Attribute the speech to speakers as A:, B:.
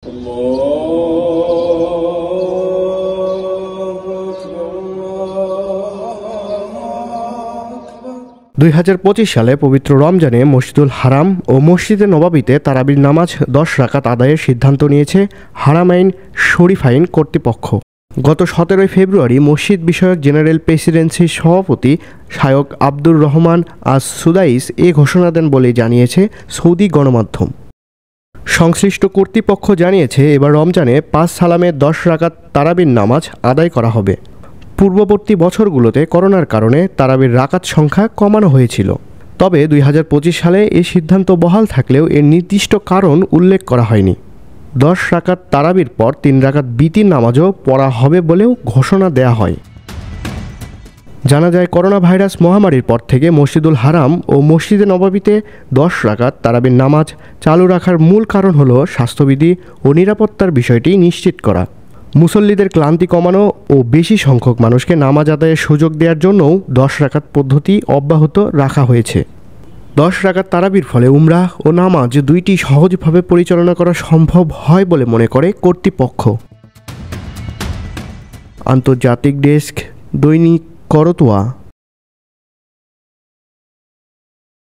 A: 2025 সালে পবিত্র রমজানে মসজিদুল হারাম ও মসজিদে নববীতে তারাবির নামাজ 10 রাকাত আদায়ের সিদ্ধান্ত নিয়েছে হারামাইন শরীফাইন কর্তৃপক্ষ। গত 17 ফেব্রুয়ারি মসজিদ বিষয়ক জেনারেল প্রেসিডেন্সির সভাপতি শায়ক আব্দুর রহমান আস সুদাইস এ ঘোষণা দেন বলে জানিয়েছে সৌদি গণমাধ্যম। সংশ্লিষ্ট কর্তৃপক্ষ জানিয়েছে, এবার রমজানে 5 সালামে 10 রাকাত তারাবির নামাজ আদায় করা হবে। পূর্ববর্তী বছরগুলোতে করোনার কারণে তারাবির রাকাত সংখ্যা কমানো হয়েছিল। তবে 2025 সালে এই সিদ্ধান্ত বহাল থাকলেও এর নির্দিষ্ট কারণ উল্লেখ করা হয়নি। 10 রাকাত তারাবির পর 3 রাকাত বিতির নামাজও পড়া হবে বলেও ঘোষণা দেয়া হয়। জানা যায়, করোনা ভাইরাস মহামারীর পর থেকে মসজিদুল হারাম ও মসজিদে নববীতে 10 রাকাত তারাবির নামাজ চালু রাখার মূল কারণ হলো স্বাস্থ্যবিধি ও নিরাপত্তার বিষয়টি নিশ্চিত করা। মুসল্লিদের ক্লান্তি কমানো ও বেশি সংখ্যক মানুষকে নামাজ আদায়ের সুযোগ দেওয়ার জন্যও 10 রাকাত পদ্ধতি অব্যাহত রাখা হয়েছে। 10 রাকাত তারাবির ফলে উমরাহ ও নামাজ দুইটি সহজভাবে পরিচালনা করা সম্ভব হয় বলে মনে করে কর্তৃপক্ষ। আন্তর্জাতিক ডেস্ক, দৈনিক করতোয়া।